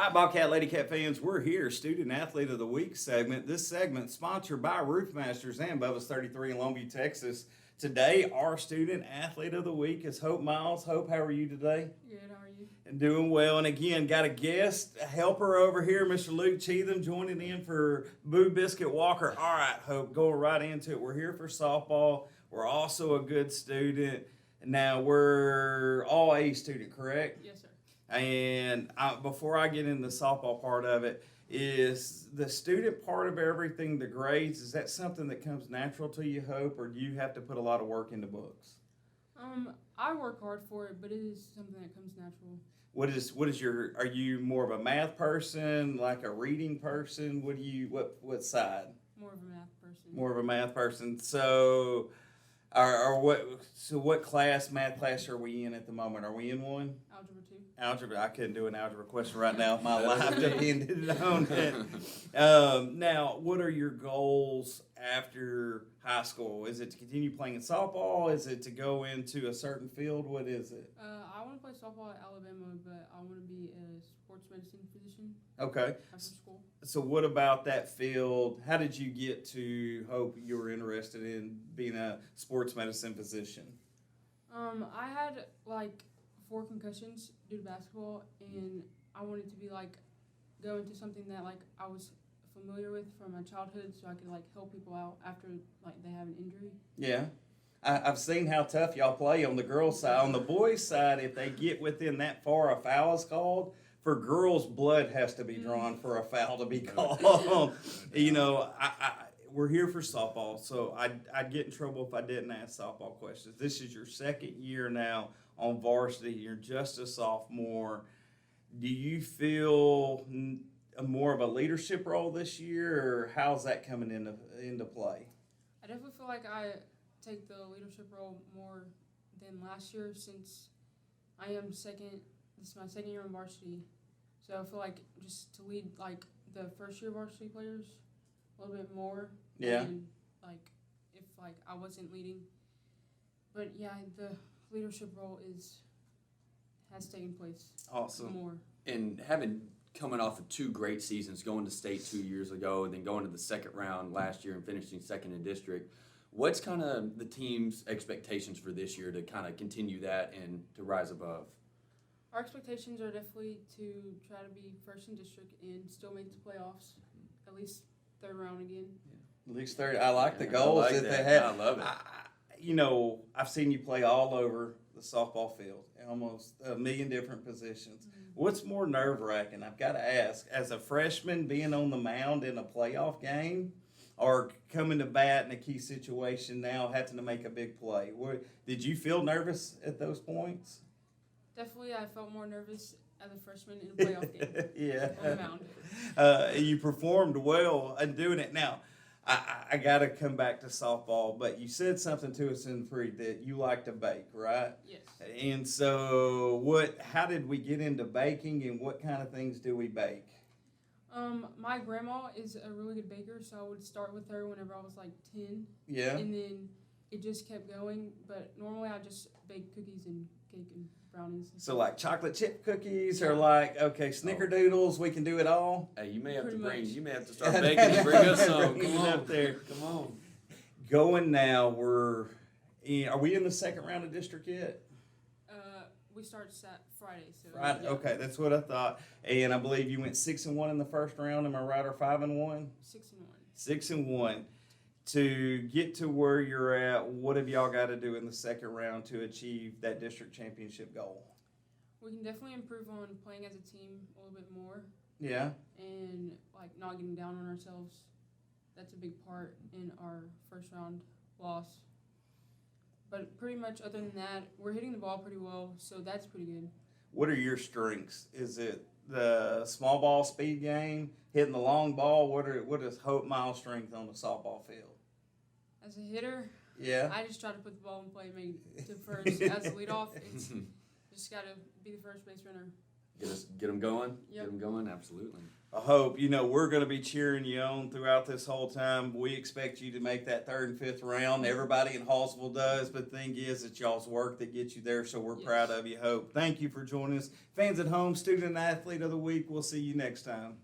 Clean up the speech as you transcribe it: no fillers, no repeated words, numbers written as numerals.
All right, Bobcat, Lady Cat fans, we're here, Student Athlete of the Week segment. This segment sponsored by Roofmasters and Bubba's 33 in Longview, Texas. Today, our Student Athlete of the Week is Hope Miles. Hope, how are you today? Good, how are you? Doing well, and again, got a guest, a helper over here, Mr. Luke Cheatham, joining in for Boo Biscuit Walker. All right, Hope, going right into it. We're here for softball. We're also a good student. Now, we're all A student, correct? Yes, sir. And before I get into the softball part of it, is the student part of everything, the grades, is that something that comes natural to you, Hope, or do you have to put a lot of work into books? I work hard for it, but it is something that comes natural. Are you more of a math person, like a reading person? What side? More of a math person. More of a math person. So, what math class are we in at the moment? Are we in one? Algebra 2. Algebra. I couldn't do an algebra question right now if my life depended on it. Now, what are your goals after high school? Is it to continue playing softball? Is it to go into a certain field? What is it? I want to play softball at Alabama, but I want to be a sports medicine physician Okay. after school. So what about that field? How did you get to Hope you were interested in being a sports medicine physician? I had 4 concussions due to basketball, and I wanted to be go into something that I was familiar with from my childhood, so I could help people out after they have an injury. Yeah. I've seen how tough y'all play on the girls' side. On the boys' side, if they get within that far, a foul is called. For girls, blood has to be drawn for a foul to be called. We're here for softball, so I'd get in trouble if I didn't ask softball questions. This is your second year now on varsity. You're just a sophomore. Do you feel more of a leadership role this year, or how's that coming into play? I definitely feel like I take the leadership role more than last year, since I am second. This is my second year in varsity, so I feel like just to lead the first year varsity players a little bit more. Yeah. And if I wasn't leading, but yeah, the leadership role has taken place. Awesome. More. And coming off of 2 great seasons, going to state 2 years ago, and then going to the second round last year and finishing second in district, what's kind of the team's expectations for this year to kind of continue that and to rise above? Our expectations are definitely to try to be first in district and still make the playoffs, at least third round again. At least 30. I like the Yeah, goals I like that that. they have. I love it. I've seen you play all over the softball field, almost a million different positions. Mm-hmm. What's more nerve-wracking? I've got to ask, as a freshman being on the mound in a playoff game, or coming to bat in a key situation now, having to make a big play. Did you feel nervous at those points? Definitely, I felt more nervous as a freshman in a playoff game. Yeah. On the mound. You performed well in doing it. Now, I got to come back to softball, but you said something to us in the pre that you like to bake, right? Yes. And so, how did we get into baking, and what kind of things do we bake? My grandma is a really good baker, so I would start with her whenever I was 10. Yeah. And then it just kept going, but normally I just bake cookies and cake and brownies. So like chocolate chip cookies, or snickerdoodles, we can do it all. Hey, you may have Pretty to much. start baking and bring us some. Bring Come it on. up there. Come on. Going now, are we in the second round of district yet? We start Friday. So Right. yeah. Okay, that's what I thought. And I believe you went 6-1 in the first round. Am I right? Or 5-1? 6-1. 6-1. To get to where you're at, what have y'all got to do in the second round to achieve that district championship goal? We can definitely improve on playing as a team a little bit more, Yeah. and not getting down on ourselves. That's a big part in our first round loss. But pretty much other than that, we're hitting the ball pretty well, so that's pretty good. What are your strengths? Is it the small ball speed game, hitting the long ball? What is Hope Miles' strength on the softball field? As a hitter, Yeah. I just try to put the ball in play, make it to first. As a leadoff, it's just got to be the first base runner. get them going. Yep. Get them going. Absolutely. I hope. You know, we're going to be cheering you on throughout this whole time. We expect you to make that 3rd and 5th round. Everybody in Hallsville does, but the thing is, it's y'all's work that gets you there, so we're proud of you. Hope. Thank you for joining us. Fans at home, Student Athlete of the Week. We'll see you next time.